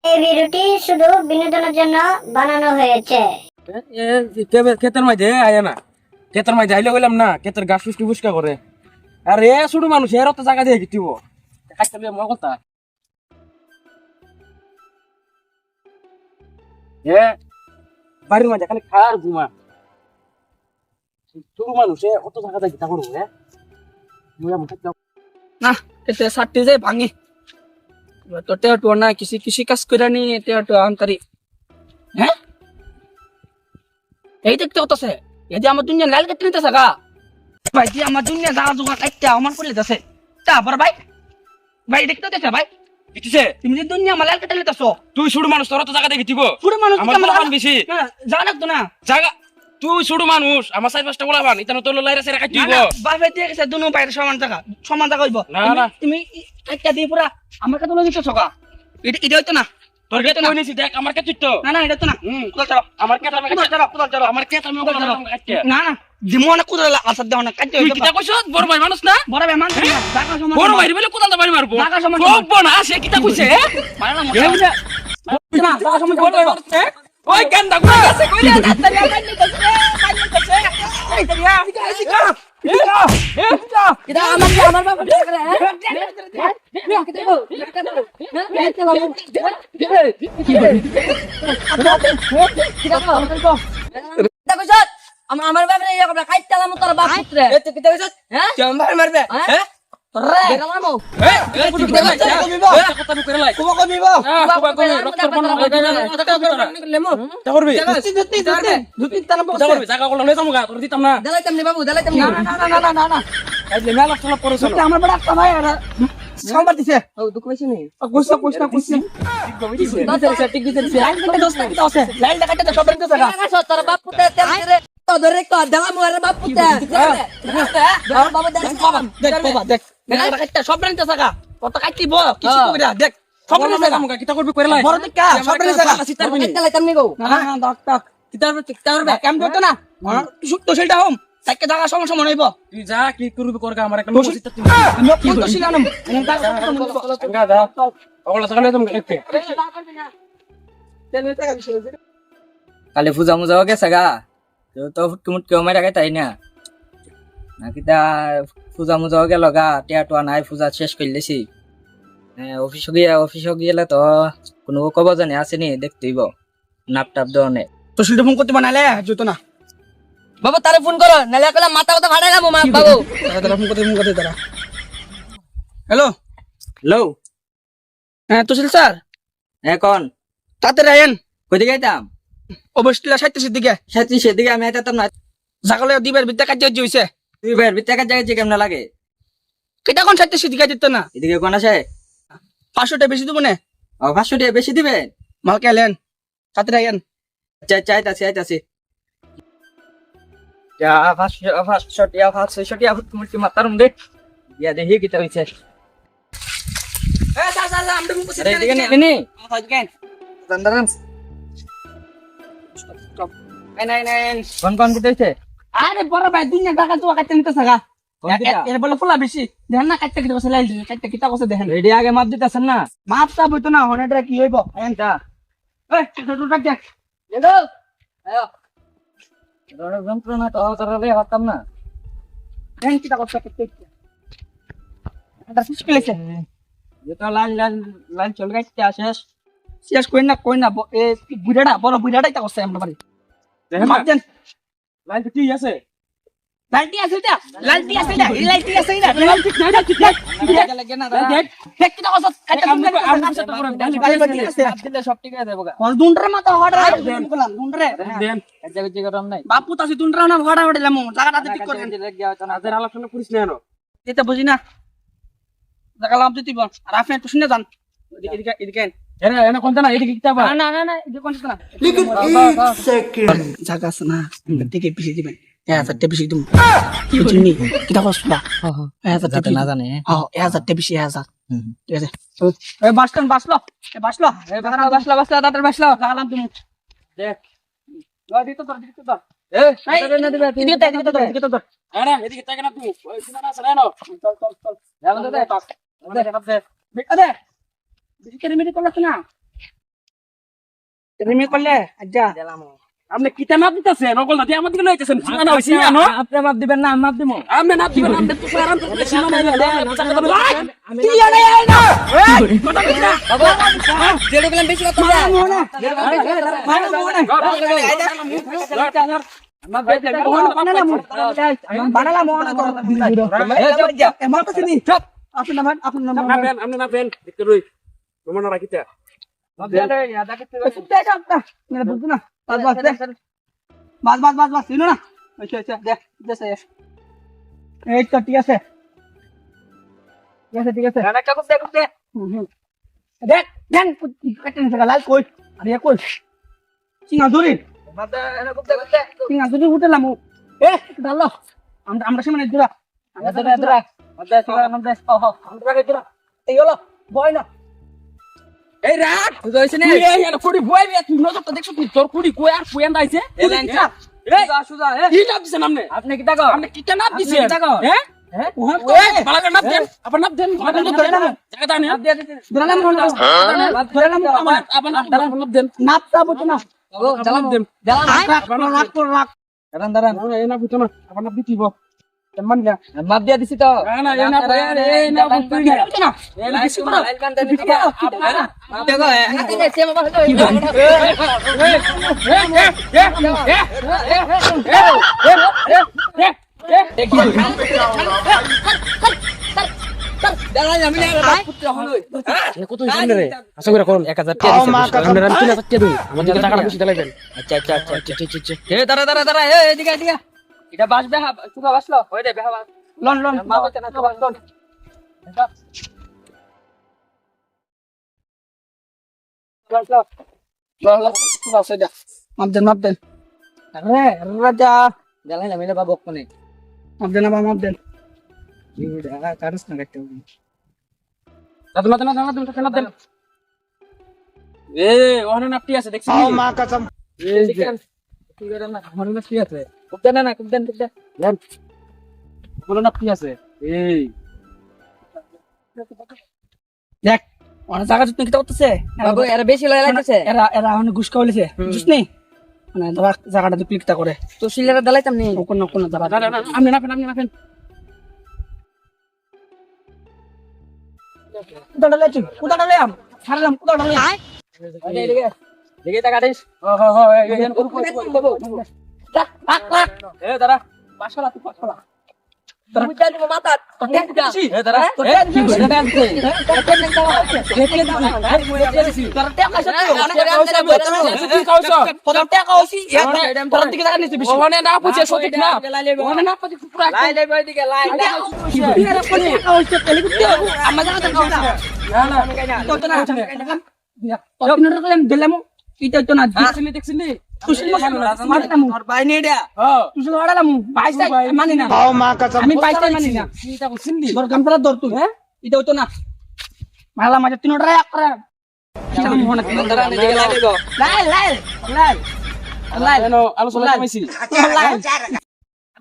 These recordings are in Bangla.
এই ভিডিওটি শুধু বিনোদনের জন্য বানানো হয়েছে। ক্ষেতের মাঝে আয় না, ক্ষেতের মাঝে আইলে বললাম না, ক্ষেতের গাছ ফুসকি ফুসকা করে। আর এ ছোট মানুষ এর তো জায়গা দিয়ে দিব কথা এ বাড়ির মাঝে খালি খার ঘুমা। ছোট মানুষ অত জায়গা দিয়ে গীতা করবো। না এতে সাতটি যায় ভাঙি তো টেটো না কিসি কিসি কাজ করে নি টেটো আন্তরি হ্যাঁ এই দেখতে হতেছে যদি আমার দুনিয়া লাল কেটে নিতেছে গা ভাই যে আমার দুনিয়া যা জোগা কাটতে আমার করে দিতেছে তারপর ভাই ভাই দেখতে হতেছে ভাই কিছে তুমি যে দুনিয়া আমার লাল কেটে নিতেছো তুই ছোট মানুষ তোর তো জায়গা দিয়ে দিব। পুরো মানুষ আমার বলাবান বেশি জানা লাগতো না জায়গা। তুই ছোট মানুষ আমার চার পাঁচটা বলাবান এটা তোর লাইরা সেরা কাটি দিব। বাপে দিয়ে গেছে দুনো পায়ের সমান জায়গা হইব না না তুমি কাটটা দিয়ে পুরা আমার কাছে লয়ে দিতেছো গা এটা হইতো না তোর কে তো নিছি দেখ আমার কাছে তো না না এটা তো না কোদাল চালাও আমার কে আমি কোদাল চালাও কোদাল চালাও আমার কে আমি কাটতে না না দিমো না কোদাল আসাদ দাও না কাটতে তুই হইতো কিটা কইছ বড় ভাই মানুষ না বড় ভাই মানছ না জায়গা সমান বড় ভাই বলে কোদালটা বাড়ি মারবো জায়গা সমান সব না সে কিটা কইছে মারা না এ বুঝা না জায়গা সমান বড় ভাই মানুষ ওই গান্ডা গুলো আছে কইলে তাড়াতাড়ি কাটতে কাটতে এই তারিয়া এটা আমার বাবা করে আমার বাপরে এরকম খাইতালাম তোর বাপ পুত্রে এতে কি দেখছ হ্যাঁ জাম্বার মারবে হ্যাঁ রে দেখালাম এই বুঝি কথা করে লাই কোবা কমিব বাবা কই রক্ত বন্ধ লেমো তা করবি দুতি তানা তা করবি জায়গা গুলো লই যামু গা তোর দিতাম না দেলাইতাম নি বাবু দেলাইতাম না না না না না না না আইলে মেলা চলা পড়ছ এটা আমার বড় একটা ভাই আর সাম্বার দিছে ও দুঃখ পাইছি নি কুসা কুসা কুসা দশ ঠিক দিতে লাইন কাটে 10 টাকা দাও আছে লাইন কাটে সব রেন্ট টাকা তোর বাপ পুত্রে তেল রে তো ধরে তো দেলাম ওর বাপ পুত্রে ধর বাবা দেখ বাবা দেখ বাবা দেখ লাইন কাটে সব রেন্ট টাকা কত কাটিব কিছু কইরা দেখ সব রেন্ট টাকা যামু গা কিটা করবি করে লাই বড় দিক কা সব রেন্ট টাকা দেলাইতাম নি গো না না ডাক ডাক কিতার কেম করতে না তো সেটা হোম তাকে জায়গা সমস্যা মনে হইব তুই যা কি করবি করগা আমার একটা আমি কোন তো শিখালাম গা দা ওগুলা সকালে তুমি একটে কালে পূজা মুজা গেছে গা তো ফুটকুমুট কেউ মারা তাই না নাকি তা পূজা মুজা গেল গা টিয়া নাই পূজা শেষ করলেছি অফিস গেলে তো কোনো কব জানি আসেনি দেখতে হইব নাপ টাপ দনে তো সেটা ফোন করতে বানাইলে জুতো না বাবা তারে ফোন করো নালে কইলা মাথা কথা ফাটাইলাম বাবু তারা ফোন করতে তারা হ্যালো হ্যালো হ্যাঁ তুশিল স্যার এখন তাড়াতাড়ি আয়েন কইতে গাইতাম অবশ্যই 37 দিকে সেদিকে আমি আইতাম না জাগালে দিবের বিদ্যা কাজ হইছে তুই ভাই বিত্তাকার জায়গায় যে কেমন লাগে কেটা কোন 37 দিকে দিত না এদিকে কোন আছে 500 টাকা বেশি দেব না ও 500 টাকা বেশি দিবে মালকে আলেন তাড়াতাড়ি আয়েন চাইতাছি যা 500 টাকা ফুটকুমুটি মাতারুম দে ইয়া দেখি কি হইছে এ স্যার স্যার আমরা মুখ আরে এদিকে নে কেন দাঁড়ান নাই কোন কি হইছে আরে বড় ভাই দুনিয়া টাকা তো কাটতে নিতে থাকা এর বলে ফুলা বেশি দেখেন না কাটতে কিটা কইছে লাইল কাটতে কিটা কইছে দেখেন রেডি আগে মাপ দিতেছেন না মাপটা বইতো না হনেটা কি হইব এনটা এই ছোট টাক দেখ দেখো আয়ো রড যন্ত্রণা তো তারালে হতাম না দেন কিটা কইছে কাটতে এটা সুস্কি লেছে যেটা লাল চল গাইতে আসেস শেষ কই না এ বুড়াটা বড় বুড়াটাই তা কইছে আমরা বাড়ি দেখেন মাপ দেন লাইন তো কি আছে লালটি আছে এটা লালটি আছে এটা এই লালটি আছে এটা লালটি না এটা ঠিক লাগে না দেখ দেখ কিটা কইছে কাটতে দিলে সব ঠিক আছে দেবো কোন দুন্ডরে মাথা হড়া বললাম দুন্ডরে দেন যে গরম নাই বাপু তাসি দুন্ডরা না হড়া হড়িলাম জায়গাটা ঠিক করেন আদের আলোচনা করিস না এনো এটা বুঝি না জায়গা দিতে বল আর আপনি একটু শুনে যান এদিকে এরা এনা কোনটা না এদিকে কিতা বা না এদিকে কোন না জায়গা আছে না দিকে পিছিয়ে দিবেন হাজারটা বেশি দিম কি বুঝিনি কিটা কষ্ট না যাতে না জানে হ্যাঁ 1000টা বেশি 1000 ঠিক আছে এই বাসলো দাদার বাসলো লাগালাম তুমি দেখ দিতে তোর এ না দিবে এদিকে তো আরে এদিকে তাকে না তুই ওই শুনা আছে না এনো চল যাবেন তো দে আরে বেশি করে মেরে করছ না তুমি করলে আচ্ছা আপনি কিতা মাপ দিতেছেন নকল না দিয়ে আমার দিকে লইতেছেন সীমানা হইছে জানো আপনি মাপ দিবেন না আমি মাপ দিব আপনি না দিবেন আপনি তো আরাম করে সীমানা কি জানে এই না যেটা বললাম বেশি কথা বানালাম আমার কাছে নি চপ আপনার নাম আপনি না পেন দেখতে রই তোমার রাখিতা বুঝছো না বাস ছিল না আচ্ছা আচ্ছা দেখ এই তো ঠিক আছে ঠিক আছে দেখ দেন কাটেন থাকা লাল কই আরে কই চিনা ধরি চিনা ধরি উঠলাম এ ডালো আমরা সামনে দূরা এই হলো বয় না এই রাত তুই এই এর কুড়ি বই বে তুই নজরটা দেখছ তুই তোর কুড়ি কই আর কুই আন্দাইছে এই কি নাপ দিছেন আপনি আপনি কি টাকা আপনি কিটা নাপ দিছেন হ্যাঁ হ্যাঁ এই বালাকে নাপ দেন আপনি নাপ দেন জায়গা দাও না ধরলাম আপনি নাপ দেন নাপটা বুঝছো না নাপ দেন রাখ দাঁড়ান এই না বুঝছো না আপনি নাপ দিতিব মান না মাপ দিয়ে দিছি তো না এই না তুই না এই না কিছু না কত হইছে রে আশা করে কোন 1000 টাকা দিছেন আমরা 3000 টাকা দেই আমাদের টাকাটা বেশি দিলাইবেন আচ্ছা এ দাঁড়া এদিকে এটা বাস বেহা সুগা বাসলো ওই দে বেহা লন মা বলতে না লন মাপ দেন আরে রাজা জ্বালাই না মেলে বাবু কোনে মাপ দেন কারস না কাটতে না দেন এ ওখানে নাপটি আছে দেখছিস মা কসম এই যে আমার না কি আছে কুপদেন না কুপদেন দেন বলো নাপটি আছে এই দেখ অনেক জায়গা যত্ন কিতা করতেছে বাবু এরা বেশি লয় লাগতেছে এরা অনেক ঘুষ খাওয়াইছে বুঝছ নি মানে ধরা জায়গাটা দুপ্লি কিতা করে তো সিলেরা দালাইতাম নি কোন জায়গা না আপনি নাপেন কুদাটা লে ছাড়লাম কুদাটা লে দেখে টাকা দিস এ দাঁড়া পাঁচশোলা তুই পাঁচশোলা মাথা এ দাঁড়া ওখানে না পুছে সঠিক না ওখানে না পুছে পুরা দেখছিলি আমি পাইসাই মানি না তোর গামতলা ধর তুই হ্যাঁ এটা হতো না মালা মাঝে তিন টাকা এক করে আলোচনা কমাইছি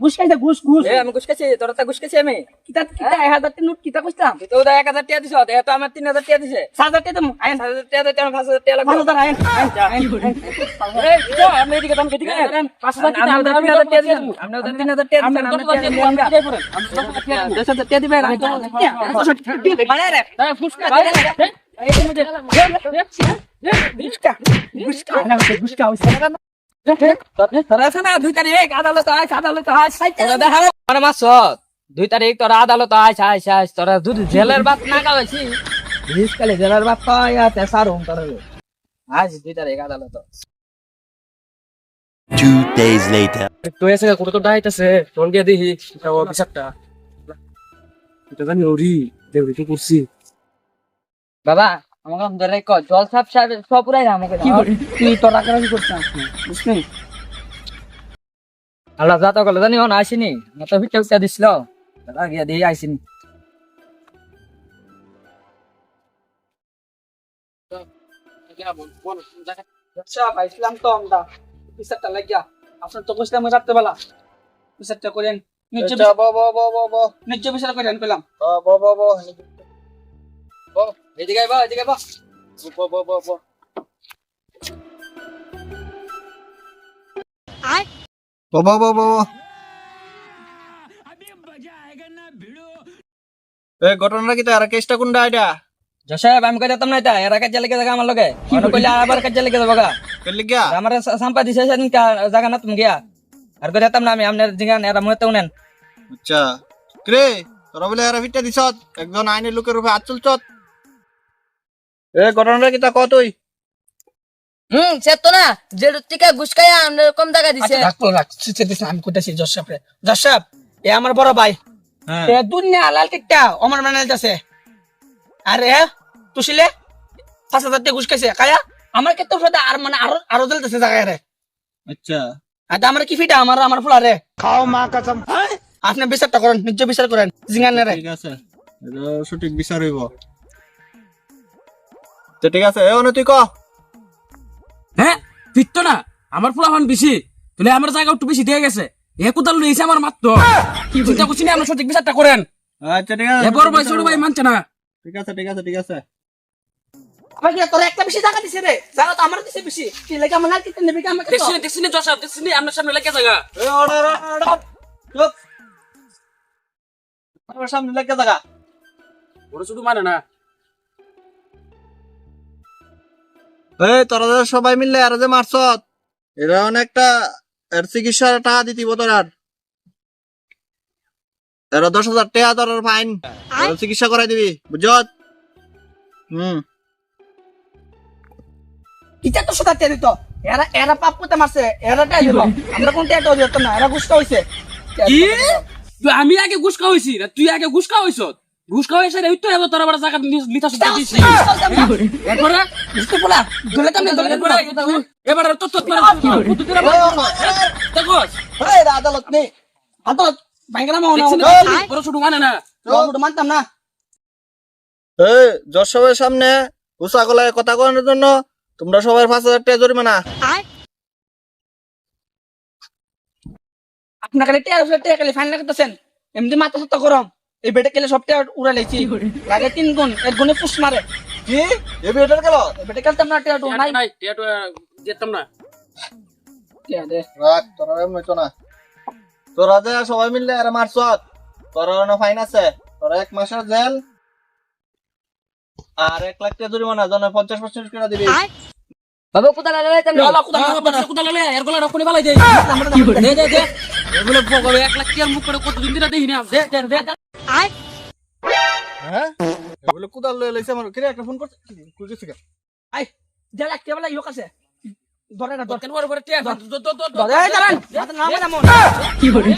ঘুষ খাইছে ঘুষ আমি গুসকাছি তোর তা গুসকাছি আমি কিতা 1000 নোট কিতা কইতাম তো 1000 টাকা দিছ এ তো আমার 3000 টাকা দিছে 6000 টাকা দেবো আইন 5000 টাকা দিতে 5000 টাকা লাগবে 5000 আইন আমি এদিকে দাম কেটে গেলেন 5000 আমি 3000 টাকা দিছি আপনি 3000 টাকা দিছেন আমি 1000 টাকা দিবেন মানে রে দুই তারিখ আদালত তোরা আদালত তোরা যদি জেলের বাত না গাওয়াইছি কালে জেলের বাত আজ 2 তারিখ আদালত 2 days later. তো এসে কত তো ডাইতাছে ফোন দিয়ে দেখি এটা ও বিচারটা এটা জানি ওরি দেউরি কি করছি বাবা আমাকে ধরে জল সাপ সাহেব সব পুরাই আমাকে তুই তোর রাগারাগি করছিস বুঝলি আল্লাহ যা তো গেল জানি হন আসিনি মতো ভিটে দিছিল গিয়া দিয়ে আইসিনি আচ্ছা পাইছিলাম তো আমরা বিচারটা লাগিয়া আপনার তো কইছিলাম রাতে বেলা বিচারটা করেন নিচে নিচে বিচার করেন পেলাম এদিকে আইবা বাবা বাবা এই ঘটনাটা কি তার কেসটা কোনটা এটা জসাব আমি কই দিতাম না এটা এরা কাজে লেগে জায়গা আমার লগে অন্য কইলে আবার কাজে লেগে যাবো গা করলি গিয়া আমার সাম্পা দিছে সেদিন জায়গা না তুমি গিয়া আর কই দিতাম না আমি আপনার জিগান এরা মতে উনেন আচ্ছা রে তোরা বলে এরা ফিটটা দিছত একজন আইনের লোকের উপরে হাত তুলছত এ ঘটনাটা কি তা কত তুই সে তো না যে টিকা গুসকাইয়া আমরা কম টাকা দিছে আমি কোথাছি জসাব রে জসাব এ আমার বড় ভাই হ্যাঁ এ দুনিয়া লাল টিকটা আমার মানে যাচ্ছে আরে তুছিলে 5,000 টাকা ঘুষ খাইছে কায়া আমার ক্ষেত্রে সাথে আর মানে আরো জ্বলতেছে জায়গায় রে আচ্ছা আর আমার কি ফিটা আমার ফুলা রে খাও মা কসম আপনি বিচারটা করেন নিজ বিচার করেন জিঙ্গানে রে ঠিক আছে এটা সঠিক বিচার হইব তো ঠিক আছে এ অনু তুই ক হ্যাঁ ফিরতো না আমার পোলাপান বেশি তাহলে আমার জায়গা একটু বেশি দিয়ে গেছে এ কোথাও লইছে আমার মাত্র চিন্তা করছি না, আপনি সঠিক বিচারটা করেন। আচ্ছা ঠিক আছে এ বড় ভাই ছোট ভাই মানছে না। ঠিক আছে ঠিক আছে ঠিক আছে আবার কি তোর একটা বেশি টাকা দিছে রে জায়গা তো আমার দিছে বেশি কি লাগে আমার লাল কিতে নেবে কি আমাকে তো দেখছিনি জসাব দেখছিনি আপনার সামনে লেগে জায়গা এ অর্ডার অর্ডার চুপ আমার সামনে লাগে জায়গা বড় ছোট মানে না। এই তোরা যে সবাই মিললে আর যে মারছত এরা অনেকটা এর চিকিৎসার টাকা দিতি তোর এরা 10,000 টাকা তোর ফাইন চিকিৎসা করাই দিবি বুঝছত কিটা তো সদা তেরি তো এরা এরা পাপ করতে মারছে এরা টাই দিল আমরা কোন টাকা দিত না এরা গুস্তা হইছে কি তুই আমি আগে ঘুষ খাওয়াইছি না তুই আগে ঘুষ খাওয়াইছ? ঘুষ খাওয়াইছে রে তো এবার তোর আবার জায়গা লিতা সুতা দিছি এরপরে বুঝতে পোলা দলে কামনে দলে এরপরে এবার তো তো দেখো এই আদালত নেই আদালত বাইঙ্গলা মাওনা বড় ছোট মানে না। বড় মানতাম না এই জজ সাহেবের সামনে উষা গলায় কথা করানোর জন্য তোমরা সবাই 5,000 টাকা জরিমানা আপনার কাছে টাকা খালি ফাইন লাগতেছেন এমনি মাথা সত্তা গরম এই বেটে কেলে সব টাকা উড়া লাইছি লাগে 3 গুণ এক গুণে পুষ মারে কি এ বেটার গেল এই বেটে কেলতাম না টাকা নাই নাই এটা যেতাম না। টাকা দে রাখ তোরা এমন তো না তোরা যে সবাই মিললে আরে মারছত তোরা না ফাইন আছে তোরা 1 মাসের জেল আর 1 লাখ টাকা জরিমানা জন 50% করে দিবি বাবা কোথা লাগাইতাম না আল্লাহ কুদা কোথা লাগলে এর গলা রক্ষণে ভালাই দেয় দে দে দে এগুলো বগবে 1 লাখ টাকার মুখ করে কতদিন দিনা দেখি না। দে দে দে হ্যাঁ এগুলো কুদাল লয়ে লইছে আমার কিরে একটা ফোন করছে কই গেছে আই যা লাগতে বলা ইয়োক আছে ধরে না কেন বড় বড় টিয়া ধরে দাঁড়ান নাম নাম কি করে